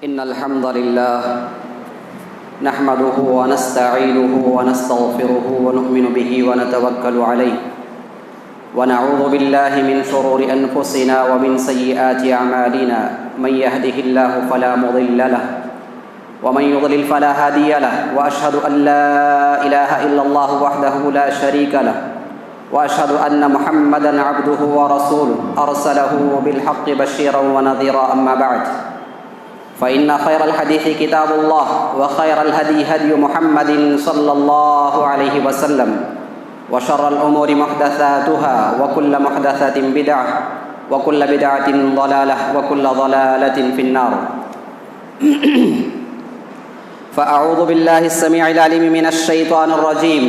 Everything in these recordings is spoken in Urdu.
إن الحمد لله نحمده ونستعينه ونستغفره ونؤمن به ونتوكل عليه ونعوذ بالله من شرور أنفسنا ومن سيئات أعمالنا من يهده الله فلا مضل له ومن يضلل فلا هادي له وأشهد أن لا إله إلا الله وحده لا شريك له وأشهد أن محمدًا عبده ورسوله أرسله بالحق بشيرًا ونذيرًا أما بعد فإن خير الحديث كتاب الله وخير الهدي هدي محمد صلى الله عليه وسلم وشر الأمور محدثاتها وكل محدثة بدعة وكل بدعة ضلالة وكل ضلالة في النار فأعوذ بالله السميع العليم من الشيطان الرجيم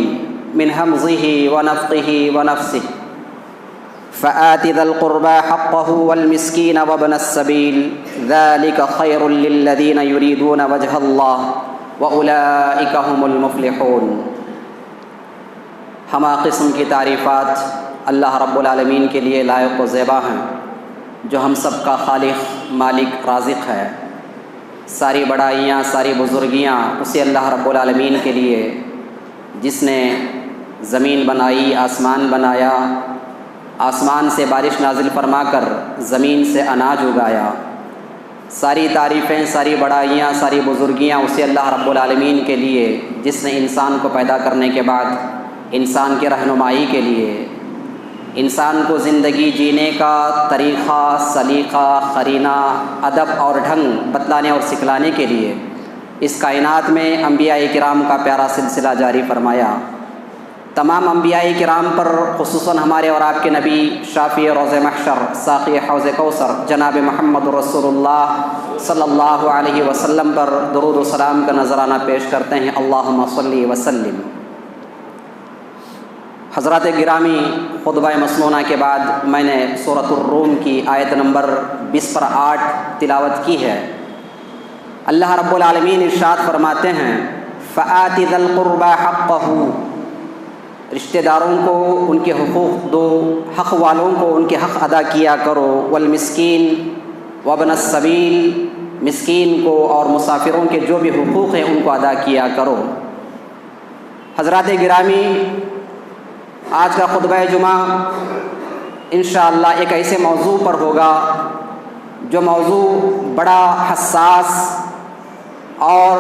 من همزه ونفخه ونفسه فآت ذا القربى حقه والمسكين وابن السبيل ذلك خير للذين يريدون وجه الله وأولئك هم المفلحون۔ ہمہ قسم کی تعریفات اللہ رب العالمین کے لیے لائق و زیبا ہیں، جو ہم سب کا خالق، مالک، رازق ہے۔ ساری بڑائیاں، ساری بزرگیاں اسی اللہ رب العالمین کے لیے، جس نے زمین بنائی، آسمان بنایا، آسمان سے بارش نازل فرما کر زمین سے اناج اگایا۔ ساری تعریفیں، ساری بڑائیاں، ساری بزرگیاں اسی اللہ رب العالمین کے لیے، جس نے انسان کو پیدا کرنے کے بعد انسان کی رہنمائی کے لیے، انسان کو زندگی جینے کا طریقہ، سلیقہ، قرینہ، ادب اور ڈھنگ بتلانے اور سکھلانے کے لیے اس کائنات میں انبیاء کرام کا پیارا سلسلہ جاری فرمایا۔ تمام انبیاء کرام پر، خصوصاً ہمارے اور آپ کے نبی، شافی روز محشر، ساقی حوض کوثر، جناب محمد رسول اللہ صلی اللہ علیہ وسلم پر درود و سلام کا نذرانہ پیش کرتے ہیں۔ اللہم صلی وسلم۔ حضرات گرامی، خطبہ مسنونہ کے بعد میں نے سورۃ الروم کی آیت نمبر 20 پر 8 تلاوت کی ہے۔ اللہ رب العالمین ارشاد فرماتے ہیں فآت ذا القربى حقہ، رشتہ داروں کو ان کے حقوق دو، حق والوں کو ان کے حق ادا کیا کرو، والمسکین وابن السبیل، مسکین کو اور مسافروں کے جو بھی حقوق ہیں ان کو ادا کیا کرو۔ حضرات گرامی، آج کا خطبہ جمعہ انشاءاللہ ایک ایسے موضوع پر ہوگا جو موضوع بڑا حساس اور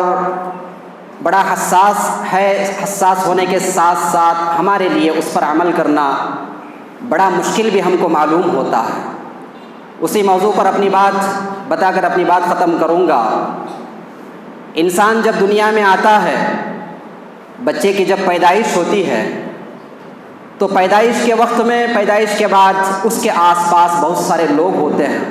بڑا حساس ہے۔ حساس ہونے کے ساتھ ساتھ ہمارے لیے اس پر عمل کرنا بڑا مشکل بھی ہم کو معلوم ہوتا ہے۔ اسی موضوع پر اپنی بات بتا کر اپنی بات ختم کروں گا۔ انسان جب دنیا میں آتا ہے، بچے کی جب پیدائش ہوتی ہے، تو پیدائش کے وقت میں، پیدائش کے بعد اس کے آس پاس بہت سارے لوگ ہوتے ہیں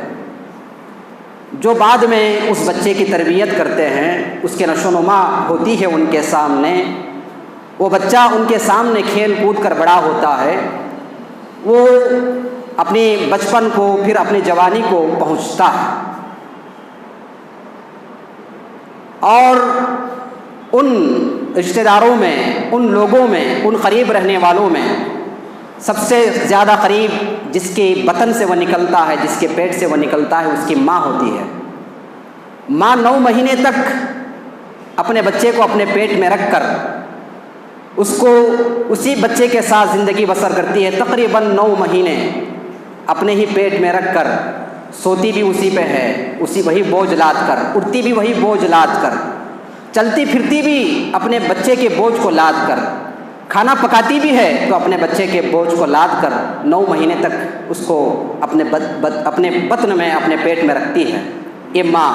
جو بعد میں اس بچے کی تربیت کرتے ہیں، اس کے نشو و نما ہوتی ہے ان کے سامنے۔ وہ بچہ ان کے سامنے کھیل کود کر بڑا ہوتا ہے، وہ اپنی بچپن کو، پھر اپنی جوانی کو پہنچتا ہے، اور ان رشتہ داروں میں، ان لوگوں میں، ان قریب رہنے والوں میں سب سے زیادہ قریب جس کے بطن سے وہ نکلتا ہے، جس کے پیٹ سے وہ نکلتا ہے، اس کی ماں ہوتی ہے۔ ماں 9 مہینے تک اپنے بچے کو اپنے پیٹ میں رکھ کر اس کو اسی بچے کے ساتھ زندگی بسر کرتی ہے۔ تقریباً 9 مہینے اپنے ہی پیٹ میں رکھ کر، سوتی بھی اسی پہ ہے، اسی وہی بوجھ لاد کر، اٹھتی بھی وہی بوجھ لاد کر، چلتی پھرتی بھی اپنے بچے کے بوجھ کو لاد کر، کھانا پکاتی بھی ہے تو اپنے بچے کے بوجھ کو لاد کر 9 مہینے تک اس کو اپنے بطن میں، اپنے پیٹ میں رکھتی ہے یہ ماں۔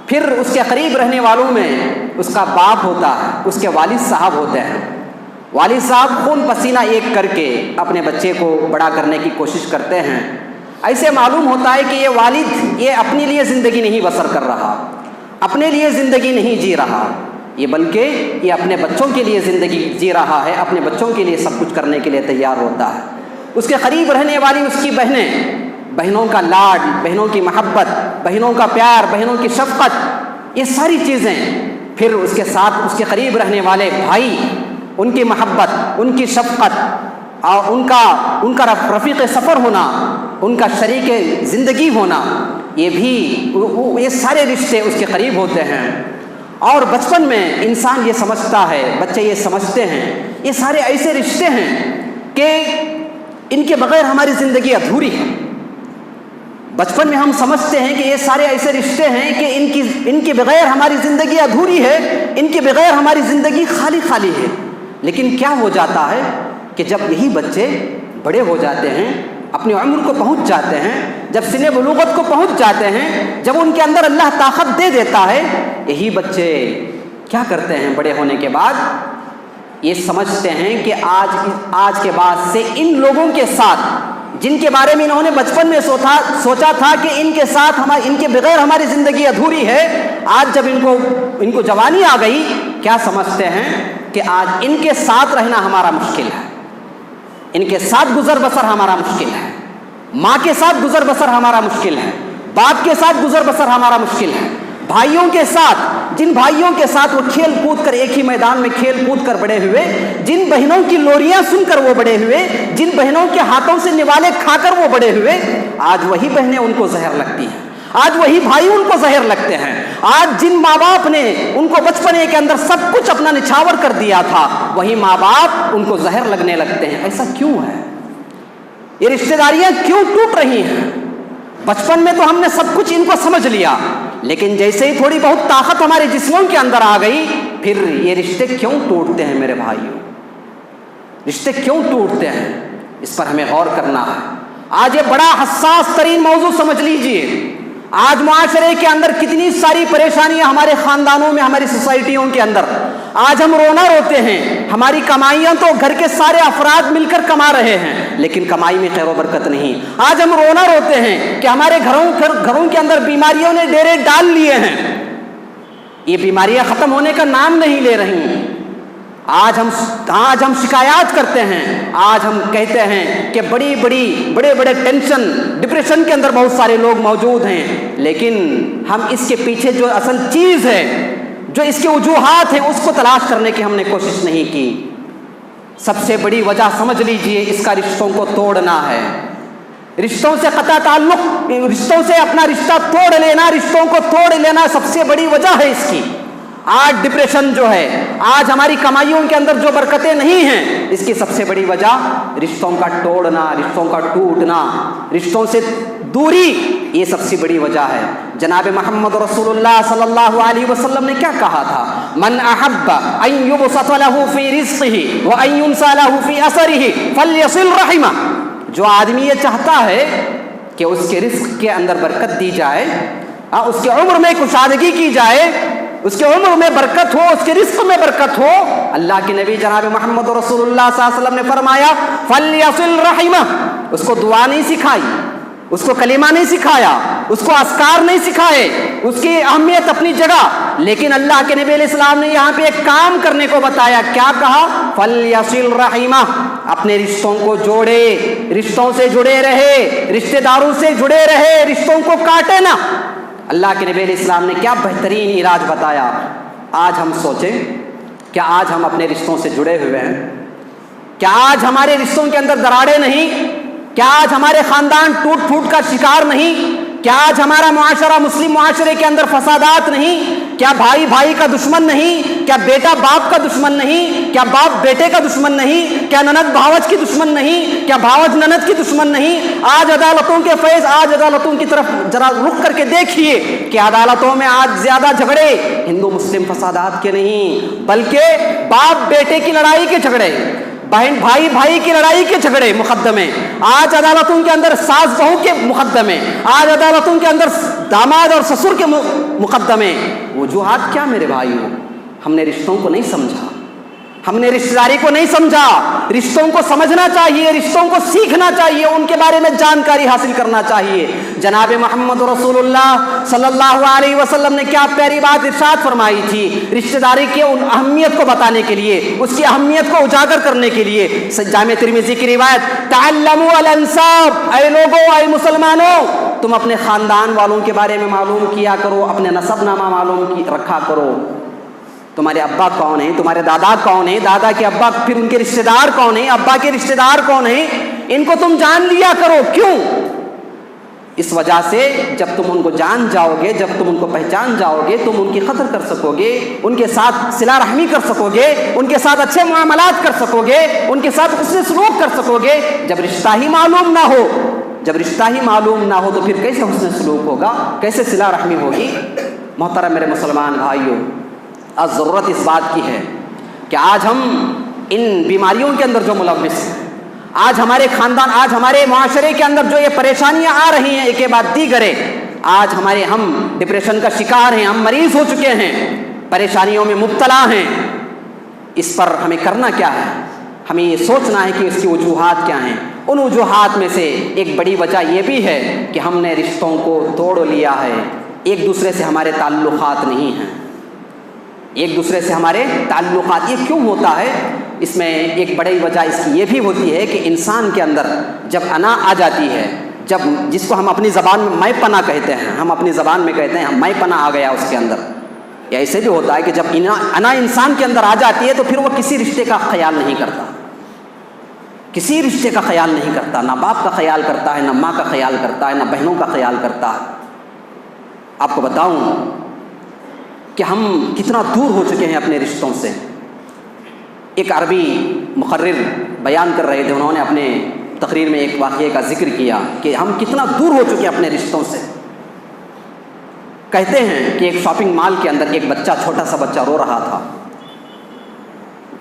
پھر اس کے قریب رہنے والوں میں اس کا باپ ہوتا ہے، اس کے والد صاحب ہوتے ہیں۔ والد صاحب خون پسینہ ایک کر کے اپنے بچے کو بڑا کرنے کی کوشش کرتے ہیں۔ ایسے معلوم ہوتا ہے کہ یہ والد یہ اپنے لیے زندگی نہیں بسر کر رہا، اپنے لیے زندگی نہیں جی رہا، یہ بلکہ یہ اپنے بچوں کے لیے زندگی جی رہا ہے، اپنے بچوں کے لیے سب کچھ کرنے کے لیے تیار ہوتا ہے۔ اس کے قریب رہنے والی اس کی بہنیں، بہنوں کا لاڈ، بہنوں کی محبت، بہنوں کا پیار، بہنوں کی شفقت، یہ ساری چیزیں، پھر اس کے ساتھ اس کے قریب رہنے والے بھائی، ان کی محبت، ان کی شفقت، اور ان کا رفیق سفر ہونا، ان کا شریک زندگی ہونا، یہ سارے رشتے اس کے قریب ہوتے ہیں. اور بچپن میں انسان یہ سمجھتا ہے، بچے یہ سمجھتے ہیں یہ سارے ایسے رشتے ہیں کہ ان کے بغیر ہماری زندگی ادھوری ہے. بچپن میں ہم سمجھتے ہیں کہ یہ سارے ایسے رشتے ہیں کہ ان کے بغیر ہماری زندگی ادھوری ہے، ان کے بغیر ہماری زندگی خالی خالی ہے. لیکن کیا ہو جاتا ہے کہ جب یہی بچے بڑے ہو جاتے ہیں، اپنی عمر کو پہنچ جاتے ہیں، جب سن بلوغت کو پہنچ جاتے ہیں، جب ان کے اندر اللہ طاقت دے دیتا ہے، یہی بچے کیا کرتے ہیں بڑے ہونے کے بعد؟ یہ سمجھتے ہیں کہ آج کے بعد سے ان لوگوں کے ساتھ جن کے بارے میں انہوں نے بچپن میں سوچا تھا کہ ان کے بغیر ہماری زندگی ادھوری ہے، آج جب ان کو جوانی آ گئی، کیا سمجھتے ہیں کہ آج ان کے ساتھ رہنا ہمارا مشکل ہے، ان کے ساتھ گزر بسر ہمارا مشکل ہے، ماں کے ساتھ گزر بسر ہمارا مشکل ہے، باپ کے ساتھ گزر بسر ہمارا مشکل ہے، بھائیوں کے ساتھ، جن بھائیوں کے ساتھ وہ کھیل کود کر ایک ہی میدان میں کھیل کود کر بڑے ہوئے، جن بہنوں کی لوریاں سن کر وہ بڑے ہوئے، جن بہنوں کے ہاتھوں سے نوالے کھا کر وہ بڑے ہوئے، آج وہی بہنیں ان کو زہر لگتی ہیں، آج وہی بھائی ان کو زہر لگتے ہیں. آج جن ماں باپ نے ان کو بچپنے کے اندر سب کچھ اپنا نچھاور کر دیا تھا، وہی ماں باپ ان کو زہر لگنے لگتے ہیں. ایسا کیوں ہے؟ یہ رشتہ داریاں کیوں ٹوٹ رہی ہیں؟ بچپن میں تو ہم نے سب کچھ ان کو سمجھ لیا، لیکن جیسے ہی تھوڑی بہت طاقت ہمارے جسموں کے اندر آ گئی، پھر یہ رشتے کیوں ٹوٹتے ہیں میرے بھائیوں؟ رشتے کیوں ٹوٹتے ہیں؟ اس پر ہمیں غور کرنا ہے. آج یہ بڑا حساس ترین موضوع سمجھ لیجئے. آج معاشرے کے اندر کتنی ساری پریشانیاں ہمارے خاندانوں میں، ہماری سوسائٹیوں کے اندر. آج ہم رونا روتے ہیں، ہماری کمائیاں تو گھر کے سارے افراد مل کر کما رہے ہیں، لیکن کمائی میں خیر و برکت نہیں. آج ہم رونا روتے ہیں کہ ہمارے گھروں کے اندر بیماریوں نے ڈیرے ڈال لیے ہیں، یہ بیماریاں ختم ہونے کا نام نہیں لے رہی. آج ہم شکایات کرتے ہیں، آج ہم کہتے ہیں کہ بڑے ٹینشن ڈپریشن کے اندر بہت سارے لوگ موجود ہیں، لیکن ہم اس کے پیچھے جو اصل چیز ہے، جو اس کے وجوہات ہیں، اس کو تلاش کرنے کی ہم نے کوشش نہیں کی. سب سے بڑی وجہ سمجھ لیجئے اس کا رشتوں کو توڑنا ہے. رشتوں سے قطع تعلق، رشتوں سے اپنا رشتہ توڑ لینا، رشتوں کو توڑ لینا سب سے بڑی وجہ ہے اس کی. آج ڈپریشن جو ہے، آج ہماری کمائیوں کے اندر جو برکتیں نہیں ہیں، اس کی سب سے بڑی وجہ رشتوں کا توڑنا، رشتوں کا ٹوٹنا، رشتوں سے دوری، یہ سب سے بڑی وجہ ہے. جناب محمد رسول اللہ صلی اللہ علیہ وسلم نے کیا کہا تھا؟ من احب ان یبسط له فی رزقه وان ينسى له فی اثره فلیصل رحمہ. جو آدمی یہ چاہتا ہے کہ اس کے رزق کے اندر برکت دی جائے، اس کے عمر میں کشادگی کی جائے، اس کے عمر میں برکت ہو، اس کے رزق میں برکت ہو، اللہ کے نبی جناب محمد رسول اللہ صلی اللہ علیہ وسلم نے فرمایا فلیصل رحمہ. اس کو دعا نہیں سکھائی، اس کو کلمہ نہیں سکھایا، اس کو اذکار نہیں سکھائے، اس کی اہمیت اپنی جگہ، لیکن اللہ کے نبی علیہ السلام نے یہاں پہ ایک کام کرنے کو بتایا. کیا کہا؟ فلیصل رحمہ. اپنے رشتوں کو جوڑے، رشتوں سے جڑے رہے، رشتہ داروں سے جڑے رہے، رشتوں کو کاٹے نہ. اللہ کے نبی علیہ السلام نے کیا بہترین علاج بتایا. آج ہم سوچیں، کیا آج ہم اپنے رشتوں سے جڑے ہوئے ہیں؟ کیا آج ہمارے رشتوں کے اندر دراڑیں نہیں؟ کیا آج ہمارے خاندان ٹوٹ پھوٹ کا شکار نہیں؟ کیا آج ہمارا معاشرہ، مسلم معاشرے کے اندر فسادات نہیں؟ کیا بھائی بھائی کا دشمن نہیں؟ کیا بیٹا باپ کا دشمن نہیں؟ کیا باپ بیٹے کا دشمن نہیں؟ کیا نند بھاوج کی دشمن نہیں؟ کیا بھاوج نند کی دشمن نہیں؟ آج عدالتوں کے فیض، آج عدالتوں کی طرف ذرا رخ کر کے دیکھیے کہ عدالتوں میں آج زیادہ جھگڑے ہندو مسلم فسادات کے نہیں، بلکہ باپ بیٹے کی لڑائی کے جھگڑے، بہن بھائی بھائی کی لڑائی کے جھگڑے، مقدمے. آج عدالتوں کے اندر ساس بہو کے مقدمے، آج عدالتوں کے اندر داماد اور سسر کے مقدمے. وجوہات کیا میرے بھائیوں؟ ہم نے رشتوں کو نہیں سمجھا، ہم نے رشتہ داری کو نہیں سمجھا. رشتوں کو سمجھنا چاہیے، رشتوں کو سیکھنا چاہیے، ان کے بارے میں جانکاری حاصل کرنا چاہیے. جناب محمد رسول اللہ صلی اللہ علیہ وسلم نے کیا پیاری بات ارشاد فرمائی تھی رشتہ داری کی ان اہمیت کو بتانے کے لیے، اس کی اہمیت کو اجاگر کرنے کے لیے. جامع ترمذی کی روایت، تعلموا الانساب، اے لوگوں، اے مسلمانوں، تم اپنے خاندان والوں کے بارے میں معلوم کیا کرو، اپنے نسب نامہ معلوم رکھا کرو. تمہارے ابا کون ہیں، تمہارے دادا کون ہیں، دادا کے ابا، پھر ان کے رشتہ دار کون ہیں، ابا کے رشتہ دار کون ہیں، ان کو تم جان لیا کرو. کیوں؟ اس وجہ سے جب تم ان کو جان جاؤ گے، جب تم ان کو پہچان جاؤ گے، تم ان کی قدر کر سکو گے، ان کے ساتھ صلہ رحمی کر سکو گے، ان کے ساتھ اچھے معاملات کر سکو گے، ان کے ساتھ حسن سلوک کر سکو گے۔ جب رشتہ ہی معلوم نہ ہو، جب رشتہ ہی معلوم نہ ہو تو پھر کیسے حسن سلوک ہوگا، کیسے صلہ رحمی ہوگی؟ محترم میرے مسلمان بھائیوں، آج ضرورت اس بات کی ہے کہ آج ہم ان بیماریوں کے اندر جو ملوث ہیں، آج ہمارے خاندان، آج ہمارے معاشرے کے اندر جو یہ پریشانیاں آ رہی ہیں ایک کے بعد دیگرے، آج ہم ڈپریشن کا شکار ہیں، ہم مریض ہو چکے ہیں، پریشانیوں میں مبتلا ہیں، اس پر ہمیں کرنا کیا ہے؟ ہمیں یہ سوچنا ہے کہ اس کی وجوہات کیا ہیں۔ ان وجوہات میں سے ایک بڑی وجہ یہ بھی ہے کہ ہم نے رشتوں کو توڑ لیا ہے، ایک دوسرے سے ہمارے تعلقات نہیں ہیں، ایک دوسرے سے ہمارے تعلقات۔ یہ کیوں ہوتا ہے؟ اس میں ایک بڑی وجہ اس کی یہ بھی ہوتی ہے کہ انسان کے اندر جب انا آ جاتی ہے، جب جس کو ہم اپنی زبان میں میں پنا کہتے ہیں، ہم اپنی زبان میں کہتے ہیں میں پنا آ گیا اس کے اندر، یا ایسے بھی ہوتا ہے کہ جب انا انسان کے اندر آ جاتی ہے تو پھر وہ کسی رشتے کا خیال نہیں کرتا، کسی رشتے کا خیال نہیں کرتا، نہ باپ کا خیال کرتا ہے، نہ ماں کا خیال کرتا ہے، نہ بہنوں کا خیال کرتا ہے۔ آپ کو بتاؤں کہ ہم کتنا دور ہو چکے ہیں اپنے رشتوں سے۔ ایک عربی مقرر بیان کر رہے تھے، انہوں نے اپنے تقریر میں ایک واقعے کا ذکر کیا کہ ہم کتنا دور ہو چکے ہیں اپنے رشتوں سے۔ کہتے ہیں کہ ایک شاپنگ مال کے اندر ایک بچہ، چھوٹا سا بچہ رو رہا تھا۔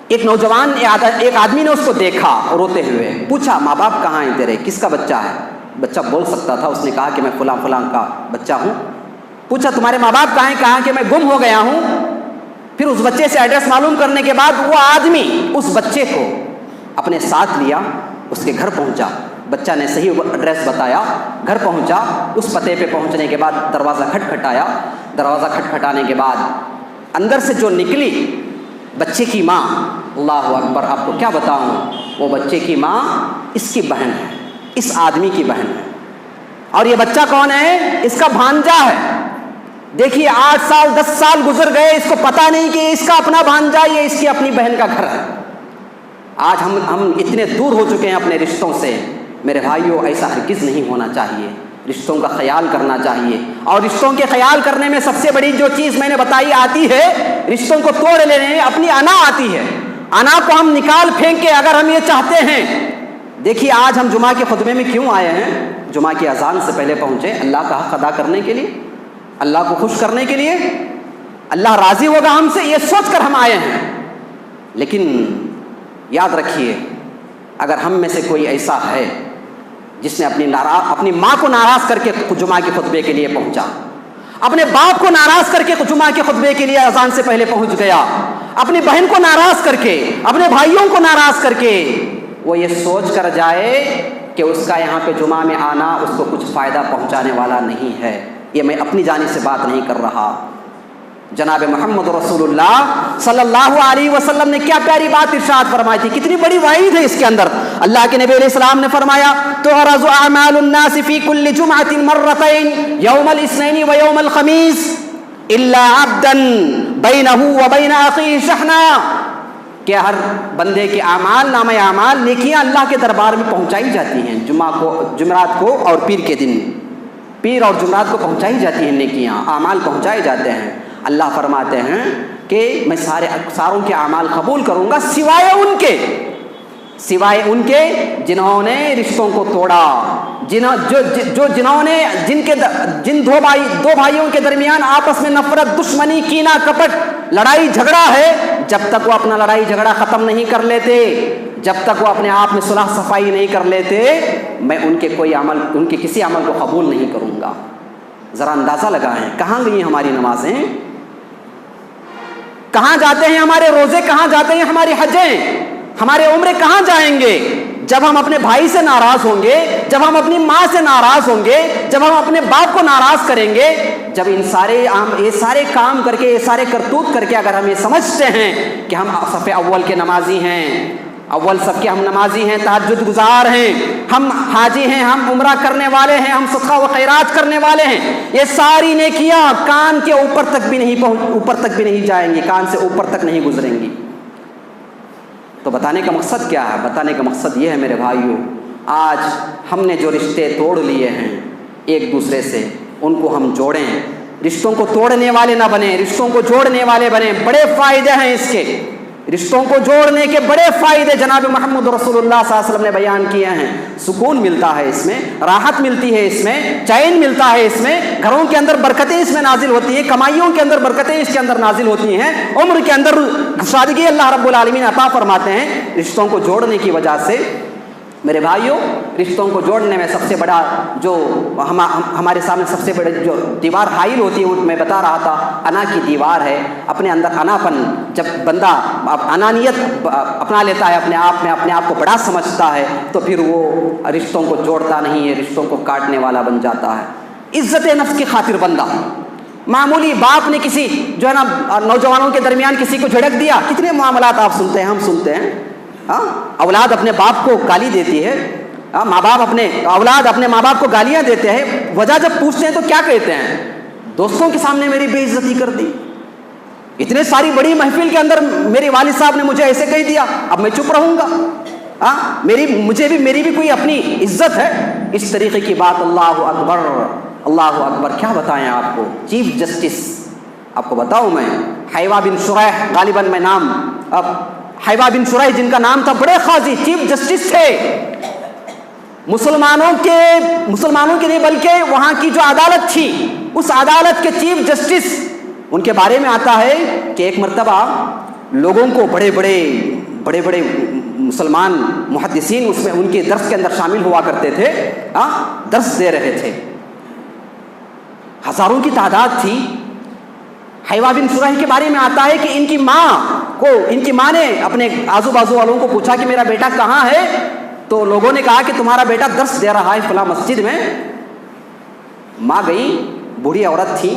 ایک نوجوان، ایک آدمی نے اس کو دیکھا روتے ہوئے، پوچھا ماں باپ کہاں ہیں تیرے، کس کا بچہ ہے؟ بچہ بول سکتا تھا، اس نے کہا کہ میں فلاں فلاں کا بچہ ہوں۔ پوچھا تمہارے ماں باپ کہاں ہیں؟ کہا کہ میں گم ہو گیا ہوں۔ پھر اس بچے سے ایڈریس معلوم کرنے کے بعد وہ آدمی اس بچے کو اپنے ساتھ لیا، اس کے گھر پہنچا، بچہ نے صحیح ایڈریس بتایا، گھر پہنچا، اس پتے پہ پہنچنے کے بعد دروازہ کھٹکھٹایا، دروازہ کھٹکھٹانے کے بعد اندر سے جو نکلی بچے کی ماں، اللہ اکبر، آپ کو کیا بتاؤں، وہ بچے کی ماں اس کی بہن ہے، اس آدمی کی بہن ہے، اور یہ بچہ کون ہے؟ اس کا بھانجا ہے۔ دیکھیے 8 سال 10 سال گزر گئے، اس کو پتہ نہیں کہ اس کا اپنا بھانجا، یہ اس کی اپنی بہن کا گھر ہے۔ آج ہم اتنے دور ہو چکے ہیں اپنے رشتوں سے۔ میرے بھائیوں، ایسا ہرگز نہیں ہونا چاہیے، رشتوں کا خیال کرنا چاہیے، اور رشتوں کے خیال کرنے میں سب سے بڑی جو چیز میں نے بتائی آتی ہے، رشتوں کو توڑ لینے میں اپنی انا آتی ہے۔ انا کو ہم نکال پھینک کے اگر ہم یہ چاہتے ہیں، دیکھیے آج ہم جمعہ کے خطبے میں کیوں آئے ہیں؟ جمعہ کی اذان سے پہلے پہنچے اللہ کا حق ادا کرنے کے لیے، اللہ کو خوش کرنے کے لیے، اللہ راضی ہوگا ہم سے، یہ سوچ کر ہم آئے ہیں۔ لیکن یاد رکھیے، اگر ہم میں سے کوئی ایسا ہے جس نے اپنی ماں کو ناراض کر کے جمعہ کے خطبے کے لیے پہنچا، اپنے باپ کو ناراض کر کے جمعہ کے خطبے کے لیے اذان سے پہلے پہنچ گیا، اپنی بہن کو ناراض کر کے، اپنے بھائیوں کو ناراض کر کے وہ یہ سوچ کر جائے کہ اس کا یہاں پہ جمعہ میں آنا اس کو کچھ فائدہ پہنچانے والا نہیں ہے، یہ میں اپنی جانب سے بات نہیں کر رہا۔ جناب محمد رسول اللہ صلی اللہ علیہ وسلم نے کیا پیاری بات ارشاد فرمائی تھی، کتنی بڑی وعید ہے اس کے اندر۔ اللہ کے نبی علیہ السلام نے فرمایا تعرض اعمال الناس فی کل جمعۃ مرتين یوم الاثنین و یوم الخمیس الا عبدا بینہ وبین اخیہ شحنا، کہ ہر بندے کے اعمال، نامہ اعمال، نیکیاں اللہ کے دربار میں پہنچائی جاتی ہیں، جمعرات کو اور پیر کے دن، پیر اور جمعرات کو پہنچائی جاتی ہیں نیکیاں، اعمال پہنچائے جاتے ہیں۔ اللہ فرماتے ہیں کہ میں ساروں کے اعمال قبول کروں گا سوائے ان کے جنہوں نے رشتوں کو توڑا، جن دو بھائیوں کے درمیان آپس میں نفرت، دشمنی، کینہ، کپٹ، لڑائی جھگڑا ہے، جب تک وہ اپنا لڑائی جھگڑا ختم نہیں کر لیتے، جب تک وہ اپنے آپ میں صلح صفائی نہیں کر لیتے، میں ان کے کسی عمل کو قبول نہیں کروں گا۔ ذرا اندازہ لگائیں، کہاں گئی ہماری نمازیں، کہاں جاتے ہیں ہمارے روزے، کہاں جاتے ہیں ہماری حجیں، ہمارے عمرے کہاں جائیں گے جب ہم اپنے بھائی سے ناراض ہوں گے، جب ہم اپنی ماں سے ناراض ہوں گے، جب ہم اپنے باپ کو ناراض کریں گے، جب یہ سارے کام کر کے، یہ سارے کرتوت کر کے اگر ہم یہ سمجھتے ہیں کہ ہم صف اول کے نمازی ہیں، اول صف کے ہم نمازی ہیں، تہجد گزار ہیں، ہم حاجی ہیں، ہم عمرہ کرنے والے ہیں، ہم صدقہ و خیرات کرنے والے ہیں، یہ ساری نیکیاں کان کے اوپر تک بھی نہیں جائیں گی، کان سے اوپر تک نہیں گزریں گی۔ تو بتانے کا مقصد کیا ہے؟ بتانے کا مقصد یہ ہے میرے بھائیوں، آج ہم نے جو رشتے توڑ لیے ہیں، ایک دوسرے سے ان کو ہم جوڑیں، رشتوں کو توڑنے والے نہ بنیں، رشتوں کو جوڑنے والے بنیں۔ بڑے فائدے ہیں اس کے، رشتوں کو جوڑنے کے بڑے فائدے جناب محمد رسول اللہ صلی اللہ علیہ وسلم نے بیان کیے ہیں۔ سکون ملتا ہے اس میں، راحت ملتی ہے اس میں، چین ملتا ہے اس میں، گھروں کے اندر برکتیں اس میں نازل ہوتی ہیں، کمائیوں کے اندر برکتیں اس کے اندر نازل ہوتی ہیں، عمر کے اندر سادگی اللہ رب العالمین عطا فرماتے ہیں رشتوں کو جوڑنے کی وجہ سے۔ میرے بھائیوں، رشتوں کو جوڑنے میں سب سے بڑا جو ہمارے سامنے سب سے بڑی جو دیوار حائل ہوتی ہے، وہ میں بتا رہا تھا، انا کی دیوار ہے۔ اپنے اندر انا پن، جب بندہ انانیت اپنا لیتا ہے اپنے آپ کو بڑا سمجھتا ہے، تو پھر وہ رشتوں کو جوڑتا نہیں ہے، رشتوں کو کاٹنے والا بن جاتا ہے۔ عزت نفس کی خاطر بندہ، معمولی باپ نے کسی جو ہے نا نوجوانوں کے درمیان کسی کو جھڑک دیا، کتنے معاملات آپ سنتے ہیں، ہم سنتے ہیں۔ اولاد اپنے باپ کو گالی دیتی ہے، اولاد اپنے ماں باپ کو گالیاں دیتے ہیں، وجہ جب پوچھتے ہیں تو کیا کہتے ہیں؟ دوستوں کے سامنے میری بے عزتی کر دی، اتنے ساری بڑی محفل کے اندر میرے والد صاحب نے مجھے ایسے کہہ دیا، اب میں چپ رہوں گا؟ میری بھی کوئی اپنی عزت ہے؟ اس طریقے کی بات۔ اللہ اکبر، اللہ اکبر، کیا بتائیں آپ کو؟ چیف جسٹس آپ کو بتاؤں میں، حیوہ بن شریح، غالباً میں نام حیوہ بن شریح جن کا نام تھا، بڑے قاضی چیف جسٹس تھے مسلمانوں کے نہیں بلکہ وہاں کی جو عدالت تھی، اس عدالت کے چیف جسٹس، ان کے بارے میں آتا ہے کہ ایک مرتبہ لوگوں کو بڑے بڑے مسلمان محدثین اس میں ان کے درس کے اندر شامل ہوا کرتے تھے، درس دے رہے تھے، ہزاروں کی تعداد تھی۔ حیوہ بن شریح کے بارے میں آتا ہے کہ ان کی ماں نے اپنے آزو بازو والوں کو پوچھا کہ میرا بیٹا کہاں ہے؟ تو لوگوں نے کہا کہ تمہارا بیٹا درس دے رہا ہے فلاں مسجد میں۔ ماں گئی، بوڑھی عورت تھی،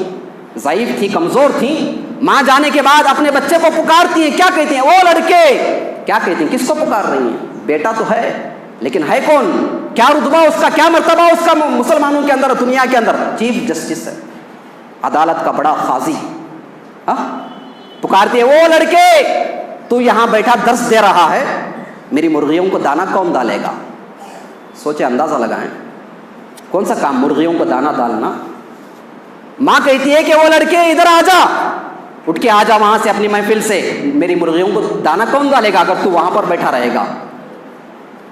ضعیف تھی، کمزور تھی۔ ماں جانے کے بعد اپنے بچے کو پکارتی ہیں، کیا کہتی ہیں؟ او لڑکے، کیا کہتی ہیں؟ کس کو پکار رہی ہیں؟ بیٹا تو ہے لیکن ہے کون؟ کیا رتبہ اس کا، کیا مرتبہ اس کا مسلمانوں کے اندر، دنیا کے اندر؟ چیف جسٹس ہے، عدالت کا بڑا قاضی۔ پکارتی ہے، وہ لڑکے تو یہاں بیٹھا درس دے رہا ہے، میری مرغیوں کو دانا کون ڈالے گا؟ سوچے، اندازہ لگائیں کون سا کام، مرغیوں کو دانا ڈالنا۔ ماں کہتی ہے کہ وہ لڑکے ادھر آ جا، اٹھ کے آ جا وہاں سے اپنی محفل سے، میری مرغیوں کو دانا کون ڈالے گا اگر تو وہاں پر بیٹھا رہے گا؟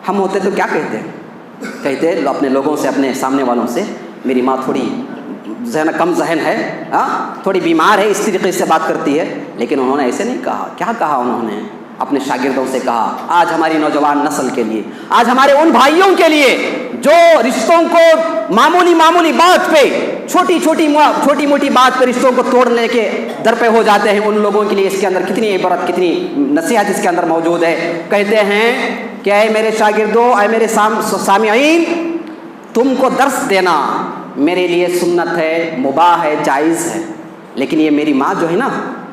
ہم ہوتے تو کیا کہتے اپنے لوگوں سے، اپنے سامنے والوں سے، میری ماں تھوڑی کم ذہن ہے، تھوڑی بیمار ہے، اس طریقے سے بات کرتی ہے۔ لیکن انہوں نے ایسے نہیں کہا۔ کیا کہا انہوں نے؟ اپنے شاگردوں سے کہا، آج ہماری نوجوان نسل کے لیے، آج ہمارے ان بھائیوں کے لیے جو رشتوں کو معمولی بات پہ، چھوٹی موٹی بات پہ رشتوں کو توڑنے کے در پہ ہو جاتے ہیں، ان لوگوں کے لیے اس کے اندر کتنی عبرت، کتنی نصیحت اس کے اندر موجود ہے۔ کہتے ہیں کہ اے میرے شاگردوں، اے میرے سامعین، تم کو درس دینا میرے لیے سنت ہے، مباح ہے، جائز ہے، لیکن یہ میری ماں جو ہے نا،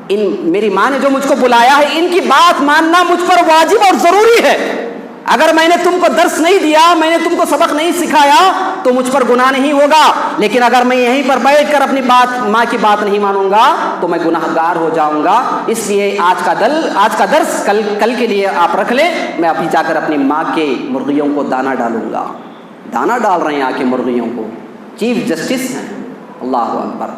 میری ماں نے جو مجھ کو بلایا ہے، ان کی بات ماننا مجھ پر واجب اور ضروری ہے۔ اگر میں نے تم کو درس نہیں دیا، میں نے تم کو سبق نہیں سکھایا تو مجھ پر گناہ نہیں ہوگا، لیکن اگر میں یہیں پر بیٹھ کر اپنی ماں کی بات نہیں مانوں گا تو میں گناہ گار ہو جاؤں گا۔ اس لیے آج کا درس کل کے لیے آپ رکھ لیں، میں ابھی جا کر اپنی ماں کے مرغیوں کو دانا ڈالوں گا۔ دانا ڈال رہے ہیں آ کے مرغیوں کو، چیف جسٹس ہیں۔ اللہ اکبر،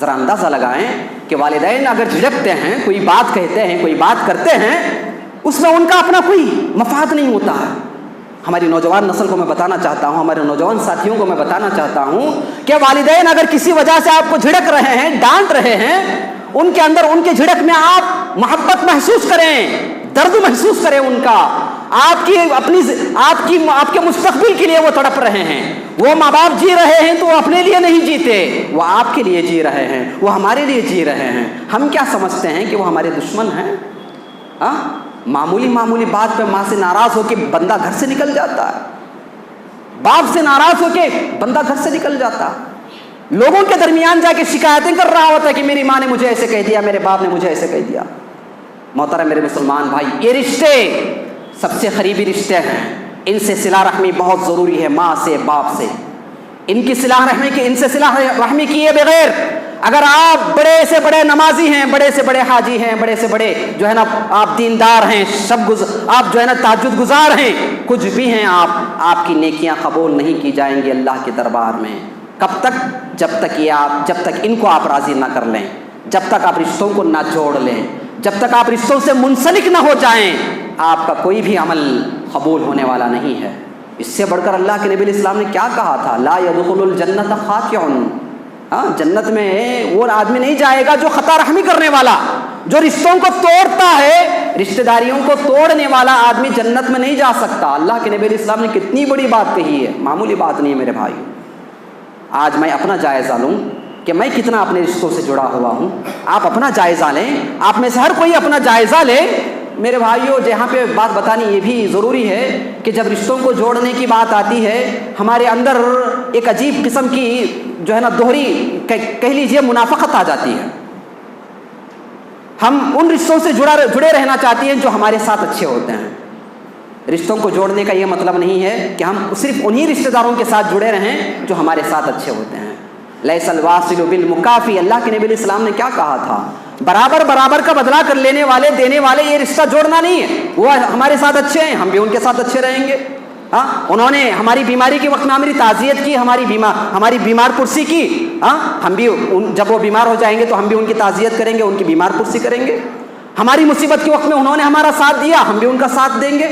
ذرا اندازہ لگائیں کہ والدین اگر جھڑکتے ہیں، کوئی بات کہتے ہیں، کوئی بات کرتے ہیں، اس میں ان کا اپنا کوئی مفاد نہیں ہوتا ہے۔ ہماری نوجوان نسل کو میں بتانا چاہتا ہوں، ہمارے نوجوان ساتھیوں کو میں بتانا چاہتا ہوں کہ والدین اگر کسی وجہ سے آپ کو جھڑک رہے ہیں، ڈانٹ رہے ہیں، ان کے اندر، ان کے جھڑک میں آپ محبت محسوس کریں، درد محسوس کریں ان کا، آپ کے مستقبل کے لیے وہ تڑپ رہے ہیں۔ وہ ماں باپ جی رہے ہیں تو وہ اپنے لیے نہیں جیتے، وہ آپ کے لیے جی رہے ہیں، وہ ہمارے لیے جی رہے ہیں۔ ہم کیا سمجھتے ہیں کہ وہ ہمارے دشمن ہیں؟ معمولی بات پہ ماں سے ناراض ہو کے بندہ گھر سے نکل جاتا ہے، باپ سے ناراض ہو کے بندہ گھر سے نکل جاتا ہے، لوگوں کے درمیان جا کے شکایتیں کر رہا ہوتا ہے کہ میری ماں نے مجھے ایسے کہہ دیا، میرے باپ نے مجھے ایسے کہہ دیا۔ محترم میرے مسلمان بھائی، یہ رشتے سب سے قریبی رشتے ہیں، ان سے صلہ رحمی بہت ضروری ہے، ماں سے، باپ سے۔ ان سے صلہ رحمی کیے بغیر اگر آپ بڑے سے بڑے نمازی ہیں، بڑے سے بڑے حاجی ہیں، بڑے سے بڑے جو ہے نا آپ دیندار ہیں، آپ جو ہے نا تہجد گزار ہیں، کچھ بھی ہیں آپ کی نیکیاں قبول نہیں کی جائیں گی اللہ کے دربار میں۔ کب تک؟ جب تک ان کو آپ راضی نہ کر لیں، جب تک آپ رشتوں کو نہ جوڑ لیں، جب تک آپ رشتوں سے منسلک نہ ہو جائیں، آپ کا کوئی بھی عمل قبول ہونے والا نہیں ہے۔ اس سے بڑھ کر اللہ کے نبی علیہ السلام نے کیا کہا تھا؟ لا يدخل الجنت خاطع، جنت میں وہ آدمی نہیں جائے گا جو خطا رحمی کرنے والا، جو رشتوں کو توڑتا ہے، رشتہ داریوں کو توڑنے والا آدمی جنت میں نہیں جا سکتا۔ اللہ کے نبی علیہ السلام نے کتنی بڑی بات کہی ہے، معمولی بات نہیں ہے میرے بھائی۔ آج میں اپنا جائزہ لوں کہ میں کتنا اپنے رشتوں سے جڑا ہوا ہوں، آپ اپنا جائزہ لیں، آپ میں سے ہر کوئی اپنا جائزہ لے۔ میرے بھائیوں، جہاں پہ بات بتانی یہ بھی ضروری ہے کہ جب رشتوں کو جوڑنے کی بات آتی ہے، ہمارے اندر ایک عجیب قسم کی جو ہے نا دوہری کہہ لیجئے منافقت آ جاتی ہے۔ ہم ان رشتوں سے جڑے رہنا چاہتے ہیں جو ہمارے ساتھ اچھے ہوتے ہیں۔ رشتوں کو جوڑنے کا یہ مطلب نہیں ہے کہ ہم صرف انہی رشتہ داروں کے ساتھ جڑے رہیں جو ہمارے ساتھ اچھے ہوتے ہیں۔ لیس الواصل بالمکافی، اللہ کے نبی علیہ السلام نے کیا کہا تھا؟ برابر کا بدلہ کر لینے والے، دینے والے، یہ رشتہ جوڑنا نہیں ہے۔ وہ ہمارے ساتھ اچھے ہیں، ہم بھی ان کے ساتھ اچھے رہیں گے۔ انہوں نے ہماری بیماری کے وقت میں ہماری تعزیت کی، ہماری بیمار پرسی کی، ہم بھی جب وہ بیمار ہو جائیں گے تو ہم بھی ان کی تعزیت کریں گے، ان کی بیمار پرسی کریں گے۔ ہماری مصیبت کے وقت میں انہوں نے ہمارا ساتھ دیا، ہم بھی ان کا ساتھ دیں گے۔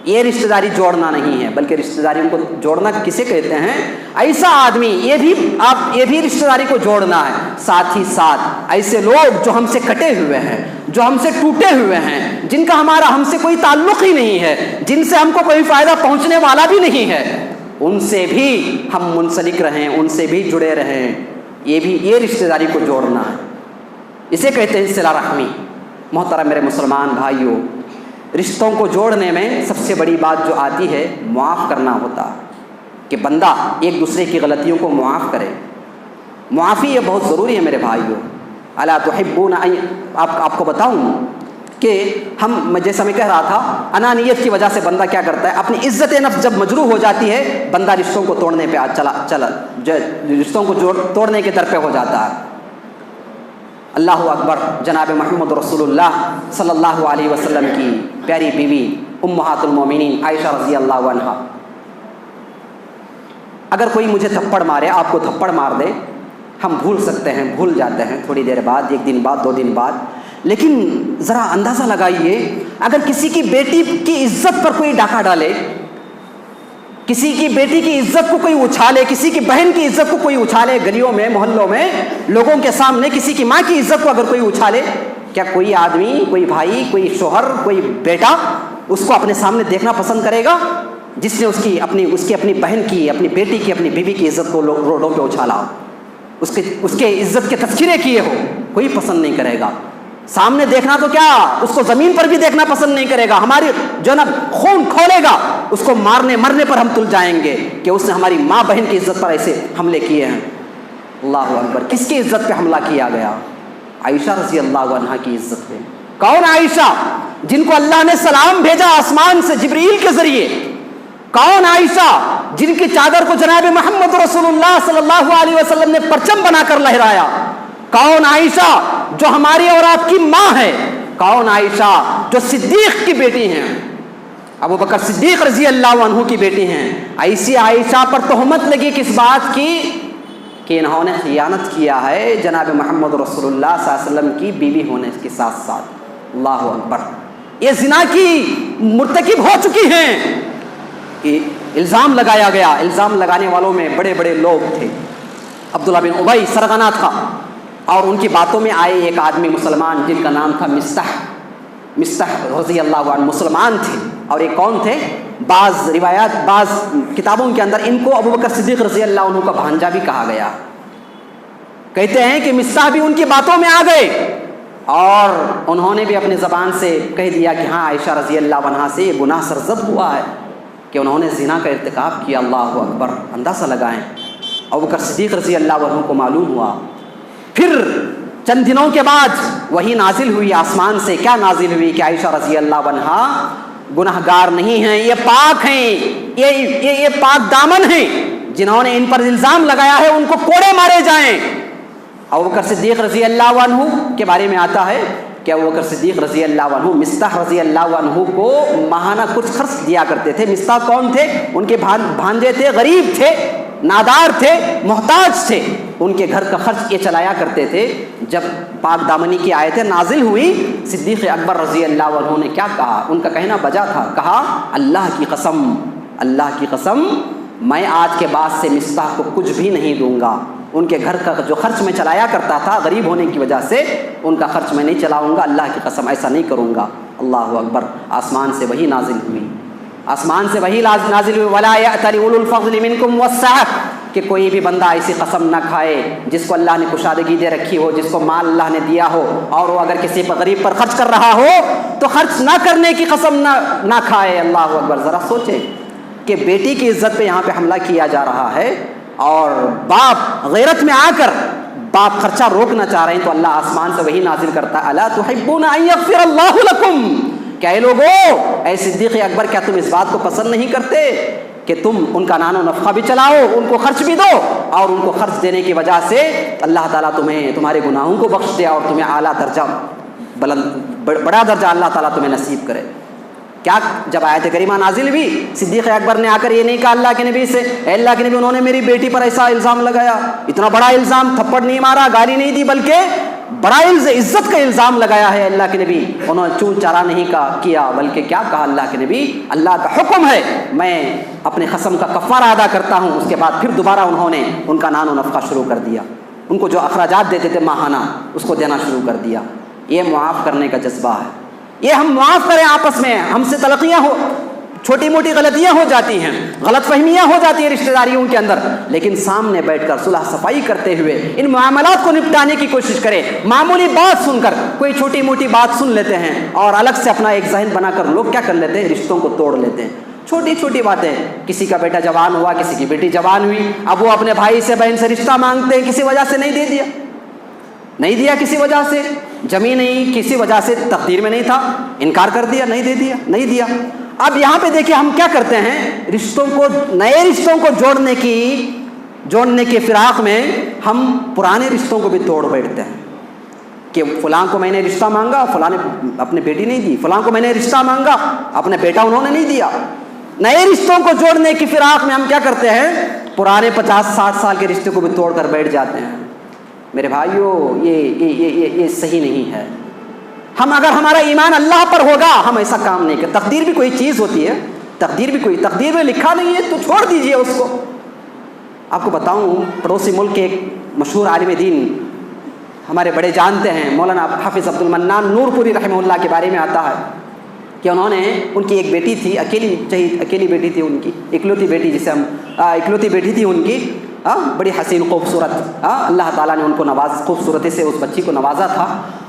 یہ رشتہ داری جوڑنا نہیں ہے، بلکہ رشتہ داریوں کو جوڑنا کسے کہتے ہیں؟ ایسا آدمی، یہ بھی رشتہ داری کو جوڑنا ہے۔ ساتھ ہی ساتھ ایسے لوگ جو ہم سے کٹے ہوئے ہیں، جو ہم سے ٹوٹے ہوئے ہیں، جن کا ہم سے کوئی تعلق ہی نہیں ہے، جن سے ہم کو کوئی فائدہ پہنچنے والا بھی نہیں ہے، ان سے بھی ہم منسلک رہیں، ان سے بھی جڑے رہیں۔ یہ رشتہ داری کو جوڑنا ہے، اسے کہتے ہیں صلہ رحمی۔ محترم میرے مسلمان بھائیوں، رشتوں کو جوڑنے میں سب سے بڑی بات جو آتی ہے، معاف کرنا ہوتا ہے، کہ بندہ ایک دوسرے کی غلطیوں کو معاف کرے۔ معافی یہ بہت ضروری ہے میرے بھائیوں۔ الا تحبون، آپ کو بتاؤں کہ جیسا میں کہہ رہا تھا، انانیت کی وجہ سے بندہ کیا کرتا ہے، اپنی عزت نفس جب مجروح ہو جاتی ہے، بندہ رشتوں کو توڑنے پہ رشتوں کو توڑنے کے در پہ ہو جاتا ہے۔ اللہ اکبر، جناب محمد رسول اللہ صلی اللہ علیہ وسلم کی پیاری بیوی امہات المومنین عائشہ رضی اللہ عنہا، اگر کوئی مجھے تھپڑ مارے، آپ کو تھپڑ مار دے، ہم بھول سکتے ہیں، بھول جاتے ہیں تھوڑی دیر بعد، ایک دن بعد، 2 دن بعد، لیکن ذرا اندازہ لگائیے، اگر کسی کی بیٹی کی عزت پر کوئی ڈاکہ ڈالے، کسی کی بیٹی کی عزت کو کوئی اچھالے، کسی کی بہن کی عزت کو کوئی اچھالے، گلیوں میں، محلوں میں، لوگوں کے سامنے کسی کی ماں کی عزت کو اگر کوئی اچھالے، کیا کوئی آدمی، کوئی بھائی، کوئی شوہر، کوئی بیٹا اس کو اپنے سامنے دیکھنا پسند کرے گا جس نے اس کی اپنی بہن کی، اپنی بیٹی کی، اپنی بیوی کی عزت کو روڈوں پہ اچھالا ہو، اس کے عزت کے تذکرے کیے ہو؟ کوئی پسند نہیں کرے گا۔ سامنے دیکھنا تو کیا، اس کو زمین پر بھی دیکھنا پسند نہیں کرے گا، ہماری جو نا خون کھولے گا، اس کو مرنے پر ہم تل جائیں گے کہ اس نے ہماری ماں بہن کی عزت پر ایسے حملے کیے ہیں۔ اللہ اکبر، کس کی عزت پہ حملہ کیا گیا؟ عائشہ رضی اللہ عنہا کی عزت پہ۔ کون عائشہ؟ جن کو اللہ نے سلام بھیجا آسمان سے جبریل کے ذریعے۔ کون عائشہ؟ جن کی چادر کو جناب محمد رسول اللہ صلی اللہ علیہ وسلم نے پرچم بنا کر لہرایا۔ کون عائشہ؟ جو ہماری اور آپ کی ماں ہے۔ کون عائشہ؟ جو صدیق کی بیٹی ہیں، ابو بکر صدیق رضی اللہ عنہ کی بیٹی ہیں۔ ایسی عائشہ پر تہمت لگی کس بات کی؟ کہ انہوں نے خیانت کیا ہے جناب محمد رسول اللہ صلی اللہ علیہ وسلم کی بیوی ہونے کے ساتھ ساتھ۔ اللہ اکبر، یہ زنا کی مرتکب ہو چکی ہیں۔ الزام لگایا گیا، الزام لگانے والوں میں بڑے بڑے لوگ تھے۔ عبداللہ بن ابی سرغنہ تھا، اور ان کی باتوں میں آئے ایک آدمی مسلمان جن کا نام تھا مستح رضی اللہ عنہ، مسلمان تھے۔ اور یہ کون تھے؟ بعض روایات، بعض کتابوں کے اندر ان کو ابو بکر صدیق رضی اللہ عنہ کا بھانجا بھی کہا گیا۔ کہتے ہیں کہ مستح بھی ان کی باتوں میں آ گئے، اور انہوں نے بھی اپنی زبان سے کہہ دیا کہ ہاں عائشہ رضی اللہ عنہا سے یہ گناہ سرزد ہوا ہے کہ انہوں نے زنا کا ارتکاب کیا۔ اللہ اکبر، اندازہ لگائیں، ابو بکر صدیق رضی اللہ عنہ کو معلوم ہوا۔ پھر چند دنوں کے بعد وہی نازل ہوئی آسمان سے۔ کیا نازل ہوئی؟ کہ عائشہ رضی اللہ عنہا گناہگار نہیں ہیں، یہ پاک ہیں، یہ پاک دامن ہیں، جنہوں نے ان پر الزام لگایا ہے ان کو کوڑے مارے جائیں۔ ابو بکر صدیق رضی اللہ عنہ کے بارے میں آتا ہے کہ ابو بکر صدیق رضی اللہ عنہ مستح رضی اللہ عنہ کو ماہانہ کچھ خرچ دیا کرتے تھے۔ مستح کون تھے؟ ان کے بھانجے تھے، غریب تھے، نادار تھے، محتاج تھے، ان کے گھر کا خرچ یہ چلایا کرتے تھے۔ جب پاک دامنی کی آیتیں نازل ہوئی، صدیق اکبر رضی اللہ عنہ نے کیا کہا؟ ان کا کہنا بجا تھا، کہا اللہ کی قسم، اللہ کی قسم، میں آج کے بعد سے مصباح کو کچھ بھی نہیں دوں گا۔ ان کے گھر کا جو خرچ میں چلایا کرتا تھا غریب ہونے کی وجہ سے، ان کا خرچ میں نہیں چلاؤں گا، اللہ کی قسم ایسا نہیں کروں گا۔ اللہ اکبر۔ آسمان سے وہی نازل ہوئی، آسمان سے وہی نازل ہوئی، وَلَا يَأْتَلِ أُولُو الْفَضْلِ مِنْكُمْ وَالسَّعَةِ، کہ کوئی بھی بندہ ایسی قسم نہ کھائے جس کو اللہ نے کشادگی دے رکھی ہو، جس کو مال اللہ نے دیا ہو، اور وہ اگر کسی پر غریب پر خرچ کر رہا ہو تو خرچ نہ کرنے کی قسم نہ کھائے۔ اللہ اکبر۔ ذرا سوچیں کہ بیٹی کی عزت پہ یہاں پہ حملہ کیا جا رہا ہے، اور باپ غیرت میں آ کر باپ خرچہ روکنا چاہ رہے ہیں، تو اللہ آسمان سے وہی نازل کرتا ہے، الا تحبون ان یغفر اللہ لکم، کہ اے لوگو، اے صدیق اکبر، کیا تم اس بات کو پسند نہیں کرتے کہ تم ان کا نان و نفقہ بھی چلاؤ، ان کو خرچ بھی دو، اور ان کو خرچ دینے کی وجہ سے اللہ تعالیٰ تمہیں تمہارے گناہوں کو بخش دے اور تمہیں اعلیٰ درجہ، بڑا درجہ اللہ تعالیٰ تمہیں نصیب کرے۔ کیا جب آیت کریمہ نازل ہوئی، صدیق اکبر نے آ کر یہ نہیں کہا اللہ کے نبی سے، اے اللہ کے نبی، انہوں نے میری بیٹی پر ایسا الزام لگایا، اتنا بڑا الزام، تھپڑ نہیں مارا، گالی نہیں دی، بلکہ بڑا عزت کا الزام لگایا ہے اللہ کے نبی۔ انہوں نے چون چارہ نہیں کیا، بلکہ کیا کہا اللہ کے نبی؟ اللہ کا حکم ہے، میں اپنے قسم کا کفارہ ادا کرتا ہوں۔ اس کے بعد پھر دوبارہ انہوں نے ان کا نان و نفقہ شروع کر دیا، ان کو جو اخراجات دیتے تھے ماہانہ، اس کو دینا شروع کر دیا۔ یہ معاف کرنے کا جذبہ ہے، یہ ہم معاف کریں آپس میں۔ ہم سے تلقیاں ہو، چھوٹی موٹی غلطیاں ہو جاتی ہیں، غلط فہمیاں ہو جاتی ہیں رشتہ داریوں کے اندر، لیکن سامنے بیٹھ کر صلح صفائی کرتے ہوئے ان معاملات کو نپٹانے کی کوشش کریں۔ معمولی بات سن کر، کوئی چھوٹی موٹی بات سن لیتے ہیں اور الگ سے اپنا ایک ذہن بنا کر لوگ کیا کر لیتے ہیں؟ رشتوں کو توڑ لیتے ہیں۔ چھوٹی چھوٹی باتیں، کسی کا بیٹا جوان ہوا، کسی کی بیٹی جوان ہوئی، اب وہ اپنے بھائی سے بہن سے رشتہ مانگتے ہیں، کسی وجہ سے نہیں دیا کسی وجہ سے، جمی نہیں، کسی وجہ سے تقدیر میں نہیں تھا، انکار کر دیا، نہیں دیا۔ اب یہاں پہ دیکھیں ہم کیا کرتے ہیں، نئے رشتوں کو جوڑنے کے فراق میں ہم پرانے رشتوں کو بھی توڑ بیٹھتے ہیں کہ فلاں کو میں نے رشتہ مانگا، فلاں نے اپنی بیٹی نہیں دی، فلاں کو میں نے رشتہ مانگا، اپنے بیٹا انہوں نے نہیں دیا۔ نئے رشتوں کو جوڑنے کی فراق میں ہم کیا کرتے ہیں، پرانے 50-60 سال کے رشتے کو بھی توڑ کر بیٹھ جاتے ہیں۔ میرے بھائیوں، یہ صحیح نہیں ہے۔ اگر ہمارا ایمان اللہ پر ہوگا، ہم ایسا کام نہیں کرتے۔ تقدیر بھی کوئی چیز ہوتی ہے، تقدیر میں لکھا نہیں ہے تو چھوڑ دیجئے اس کو۔ آپ کو بتاؤں، پڑوسی ملک کے ایک مشہور عالم دین ہمارے بڑے جانتے ہیں، مولانا حافظ عبد المنان نور پوری رحمہ اللہ کے بارے میں آتا ہے کہ ان کی ایک بیٹی تھی، اکیلی بیٹی تھی ان کی، اکلوتی بیٹی تھی ان کی، بڑی حسین خوبصورت، اللہ تعالیٰ نے ان کو خوبصورتی سے اس بچی کو نوازا تھا۔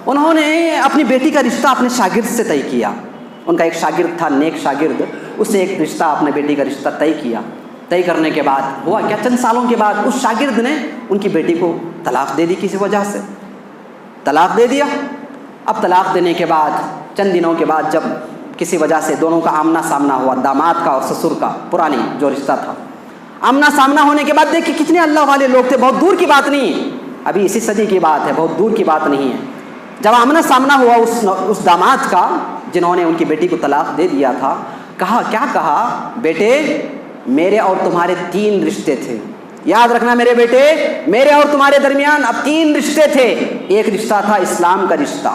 انہوں نے اپنی بیٹی کا رشتہ اپنے شاگرد سے طے کیا۔ ان کا ایک شاگرد تھا، نیک شاگرد، اس سے ایک رشتہ، اپنے بیٹی کا رشتہ طے کیا۔ طے کرنے کے بعد ہوا کیا، چند سالوں کے بعد اس شاگرد نے ان کی بیٹی کو طلاق دے دی، کسی وجہ سے طلاق دے دیا۔ اب طلاق دینے کے بعد چند دنوں کے بعد جب کسی وجہ سے دونوں کا آمنا سامنا ہوا، داماد کا اور سسر کا، پرانی جو رشتہ تھا، آمنا سامنا ہونے کے بعد دیکھیں کتنے اللہ والے لوگ تھے، بہت دور کی بات نہیں ہے، ابھی اسی صدی کی بات ہے، بہت دور کی بات نہیں ہے۔ جب آمنا سامنا ہوا اس داماد کا جنہوں نے ان کی بیٹی کو طلاق دے دیا تھا، کیا کہا، بیٹے میرے اور تمہارے 3 رشتے تھے، یاد رکھنا میرے بیٹے، میرے اور تمہارے درمیان اب 3 رشتے تھے۔ ایک رشتہ تھا اسلام کا رشتہ،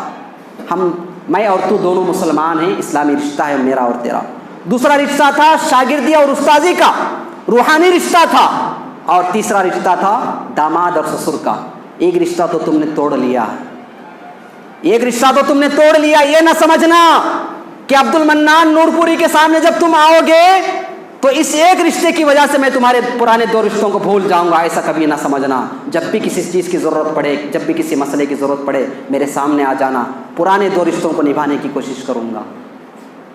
میں اور تو دونوں مسلمان ہیں، اسلامی رشتہ ہے میرا اور تیرا۔ دوسرا رشتہ تھا شاگردی اور استاذی کا، روحانی رشتہ تھا، اور تیسرا رشتہ تھا داماد اور سسر کا۔ ایک رشتہ تو تم نے توڑ لیا، یہ نہ سمجھنا کہ عبد المنان نور پوری کے سامنے جب تم آؤ گے تو اس ایک رشتے کی وجہ سے میں تمہارے پرانے 2 رشتوں کو بھول جاؤں گا، ایسا کبھی نہ سمجھنا۔ جب بھی کسی چیز کی ضرورت پڑے، جب بھی کسی مسئلے کی ضرورت پڑے، میرے سامنے آ جانا، پرانے 2 رشتوں کو نبھانے کی کوشش کروں گا۔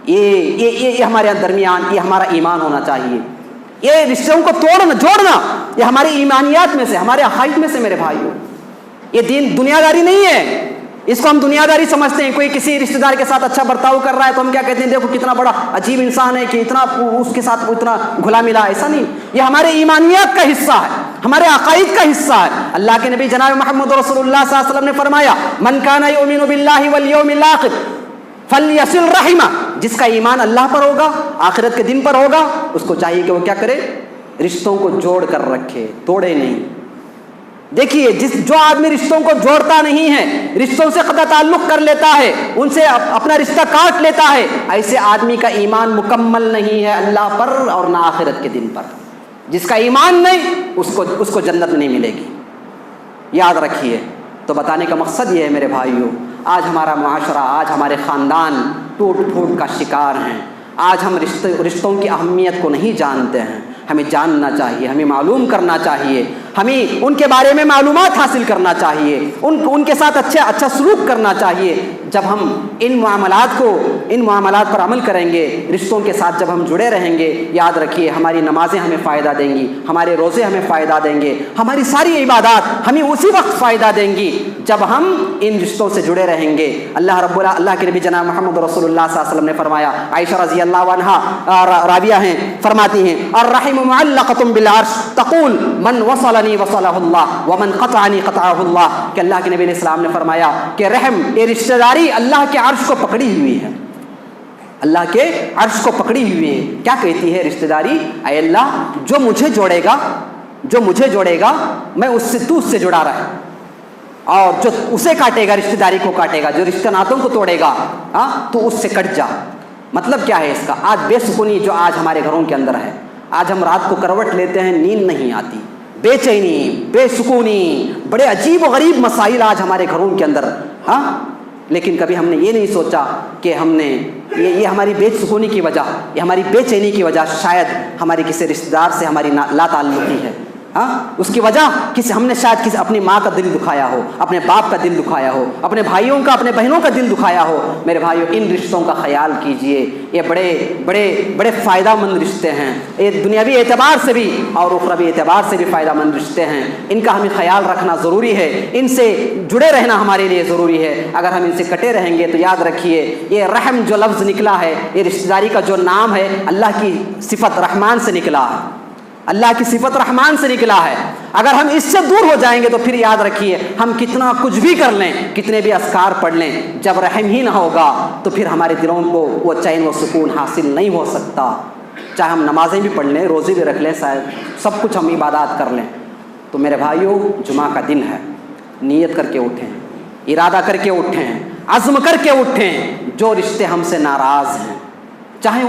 یہ ہمارے درمیان یہ ہمارا ایمان ہونا چاہیے۔ یہ رشتوں کو جوڑنا یہ ہماری ایمانیات میں سے، ہمارے عقائد میں سے میرے بھائیوں۔ یہ دین دنیا داری نہیں ہے، اس کو ہم دنیا داری سمجھتے ہیں۔ کوئی کسی رشتہ دار کے ساتھ اچھا برتاؤ کر رہا ہے تو ہم کیا کہتے ہیں، دیکھو کتنا بڑا عجیب انسان ہے کہ اتنا اس کے ساتھ اتنا گھلا ملا، ایسا نہیں۔ یہ ہمارے ایمانیات کا حصہ ہے، ہمارے عقائد کا حصہ ہے۔ اللہ کے نبی جناب محمد رسول اللہ صلی اللہ علیہ وسلم نے فرمایا، من کان یؤمن باللہ والیوم الآخر فلیصل رحمہ، جس کا ایمان اللہ پر ہوگا، آخرت کے دن پر ہوگا، اس کو چاہیے کہ وہ کیا کرے، رشتوں کو جوڑ کر رکھے, توڑے نہیں. دیکھیے جو آدمی رشتوں کو جوڑتا نہیں ہے, رشتوں سے قطع تعلق کر لیتا ہے, ان سے اپنا رشتہ کاٹ لیتا ہے, ایسے آدمی کا ایمان مکمل نہیں ہے اللہ پر اور نہ آخرت کے دن پر. جس کا ایمان نہیں اس کو جنت نہیں ملے گی, یاد رکھیے. تو بتانے کا مقصد یہ ہے میرے بھائیوں, آج ہمارا معاشرہ, آج ہمارے خاندان ٹوٹ پھوٹ کا شکار ہیں. آج ہم رشتوں کی اہمیت کو نہیں جانتے ہیں. ہمیں جاننا چاہیے, ہمیں معلوم کرنا چاہیے, ہمیں ان کے بارے میں معلومات حاصل کرنا چاہیے, ان کے ساتھ اچھا سلوک کرنا چاہیے. جب ہم ان معاملات پر عمل کریں گے, رشتوں کے ساتھ جب ہم جڑے رہیں گے, یاد رکھیے ہماری نمازیں ہمیں فائدہ دیں گی, ہمارے روزے ہمیں فائدہ دیں گے, ہماری ساری عبادات ہمیں اسی وقت فائدہ دیں گی جب ہم ان رشتوں سے جڑے رہیں گے. اللہ کے نبی جناب محمد رسول اللہ صلی اللہ علیہ وسلم نے فرمایا, عائشہ رضی اللہ عنہا راویہ ہیں, فرماتی ہیں, الرحم معلقۃ بالعرش تقول من وصلنی وصلہ اللہ ومن قطعنی قطعہ اللہ, کہ اللہ کے نبی علیہ السلام نے فرمایا کہ رحم, یہ رشتہ داری اللہ کے عرش کو پکڑی ہوئی ہے, اللہ کے عرش کو پکڑی ہوئی ہے. کیا کہتی ہے رشتہ داری؟ اے اللہ, جو مجھے جوڑے گا میں اس سے جڑا رہا, اور جو اسے کاٹے گا, رشتہ داری کو کاٹے گا, جو رشتہ ناتوں کو توڑے گا تو اس سے کٹ جا. مطلب کیا ہے اس کا؟ آج بے سکونی جو آج ہمارے گھروں کے اندر ہے, آج ہم رات کو کروٹ لیتے ہیں, نیند نہیں آتی, بے چینی, بے سکونی, بڑے عجیب و غریب مسائل آج ہمارے گھروں کے اندر. لیکن کبھی ہم نے یہ نہیں سوچا کہ ہم نے یہ ہماری بے سکونی کی وجہ, یہ ہماری بے چینی کی وجہ شاید ہماری کسی رشتہ دار سے ہماری لا تعلقی ہے. اس کی وجہ ہم نے شاید اپنی ماں کا دل دکھایا ہو, اپنے باپ کا دل دکھایا ہو, اپنے بھائیوں کا, اپنے بہنوں کا دل دکھایا ہو. میرے بھائیوں, ان رشتوں کا خیال کیجئے, یہ بڑے فائدہ مند رشتے ہیں. یہ دنیاوی اعتبار سے بھی اور اخروی اعتبار سے بھی فائدہ مند رشتے ہیں. ان کا ہمیں خیال رکھنا ضروری ہے, ان سے جڑے رہنا ہمارے لیے ضروری ہے. اگر ہم ان سے کٹے رہیں گے تو یاد رکھیے, یہ رحم جو لفظ نکلا ہے, یہ رشتہ داری کا جو نام ہے, اللہ کی صفت رحمان سے نکلا ہے, اللہ کی صفت رحمان سے نکلا ہے. اگر ہم اس سے دور ہو جائیں گے تو پھر یاد رکھیے, ہم کتنا کچھ بھی کر لیں, کتنے بھی اذکار پڑھ لیں, جب رحم ہی نہ ہوگا تو پھر ہمارے دلوں کو وہ چین و سکون حاصل نہیں ہو سکتا. چاہے ہم نمازیں بھی پڑھ لیں, روزے بھی رکھ لیں, سب کچھ ہم عبادات کر لیں. تو میرے بھائیوں, جمعہ کا دن ہے, نیت کر کے اٹھیں, ارادہ کر کے اٹھیں, عزم کر کے اٹھیں. جو رشتے ہم سے ناراض ہیں, چاہے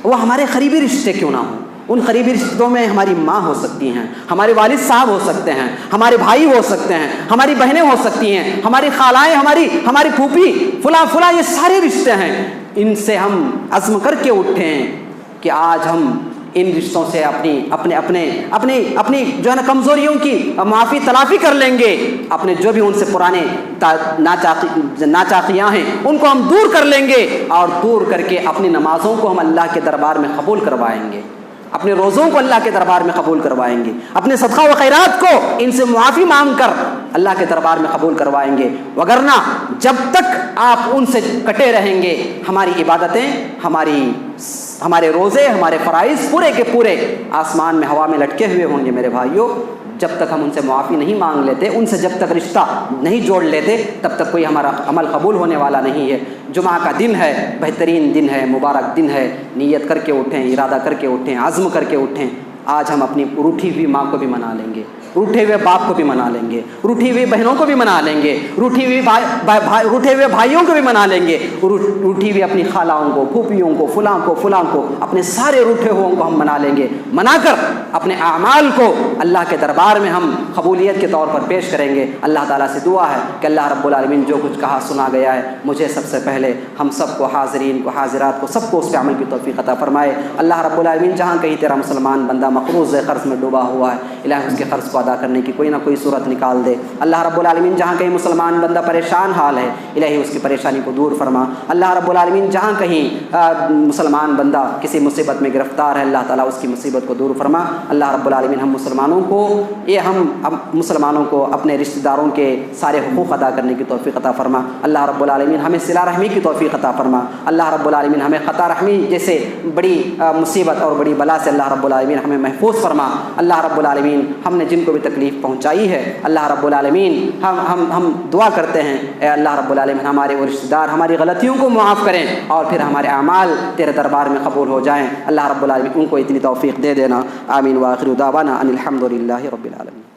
وہ ہمارے قریبی رشتے کیوں نہ ہوں, ان قریبی رشتوں میں ہماری ماں ہو سکتی ہیں, ہمارے والد صاحب ہو سکتے ہیں, ہمارے بھائی ہو سکتے ہیں, ہماری بہنیں ہو سکتی ہیں, ہماری خالائیں, ہماری پھوپھی, فلاں, یہ سارے رشتے ہیں. ان سے ہم عزم کر کے اٹھیں کہ آج ہم ان رشتوں سے اپنی جو ہے نا کمزوریوں کی معافی تلافی کر لیں گے. اپنے جو بھی ان سے پرانے ناچاقیاں ہیں ان کو ہم دور کر لیں گے, اور دور کر کے اپنی نمازوں کو ہم اللہ کے دربار میں قبول کروائیں گے, اپنے روزوں کو اللہ کے دربار میں قبول کروائیں گے, اپنے صدقہ و خیرات کو ان سے معافی مانگ کر اللہ کے دربار میں قبول کروائیں گے. وگرنہ جب تک آپ ان سے کٹے رہیں گے, ہماری عبادتیں, ہمارے روزے, ہمارے فرائض پورے کے پورے آسمان میں ہوا میں لٹکے ہوئے ہوں گے. میرے بھائیوں, جب تک ہم ان سے معافی نہیں مانگ لیتے, ان سے جب تک رشتہ نہیں جوڑ لیتے, تب تک کوئی ہمارا عمل قبول ہونے والا نہیں ہے. جمعہ کا دن ہے, بہترین دن ہے, مبارک دن ہے. نیت کر کے اٹھیں, ارادہ کر کے اٹھیں, عزم کر کے اٹھیں. آج ہم اپنی روٹھی ہوئی ماں کو بھی منا لیں گے, روٹھے ہوئے باپ کو بھی منا لیں گے, روٹھی ہوئی بہنوں کو بھی منا لیں گے, روٹھے ہوئے بھائیوں کو بھی منا لیں گے, روٹھی ہوئی اپنی خالاؤں کو, پھوپھیوں کو, فلاں کو, اپنے سارے روٹھے ہوئوں کو ہم منا لیں گے. منا کر اپنے اعمال کو اللہ کے دربار میں ہم قبولیت کے طور پر پیش کریں گے. اللہ تعالیٰ سے دعا ہے کہ اللہ رب العالمین جو کچھ کہا سنا گیا ہے, مجھے سب سے پہلے ہم سب کو, حاضرین کو, حاضرات کو, سب کو اس پہ عمل کی توفیق عطا فرمائے. اللہ رب العالمین جہاں کہیں تیرا مسلمان بندہ مقروض قرض میں ڈوبا ہوا ہے, الہی اس کے قرض کو ادا کرنے کی کوئی نہ کوئی صورت نکال دے. اللہ رب العالمین جہاں کہیں مسلمان بندہ پریشان حال ہے, الہی اس کی پریشانی کو دور فرما. اللہ رب العالمین جہاں کہیں مسلمان بندہ کسی مصیبت میں گرفتار ہے, اللہ تعالیٰ اس کی مصیبت کو دور فرما. اللہ رب العالمین ہم مسلمانوں کو اپنے رشتہ داروں کے سارے حقوق ادا کرنے کی توفیق عطا فرما. اللہ رب العالمین ہمیں صلہ رحمی کی توفیق عطا فرما. اللہ رب العالمین ہمیں قطع رحمی جیسے بڑی مصیبت اور بڑی بلا سے اللہ رب العالمین ہمیں محفوظ فرما. اللہ رب العالمین ہم نے جن کو بھی تکلیف پہنچائی ہے۔ اللہ رب العالمین ہم دعا کرتے ہیں، اے اللہ رب العالمین ہمارے وہ رشتہ دار ہماری غلطیوں کو معاف کریں اور پھر ہمارے اعمال تیرے دربار میں قبول ہو جائیں۔ اللہ رب العالمین ان کو اتنی توفیق دے دینا۔ آمین وآخر دعوانا ان الحمد للہ رب العالمین۔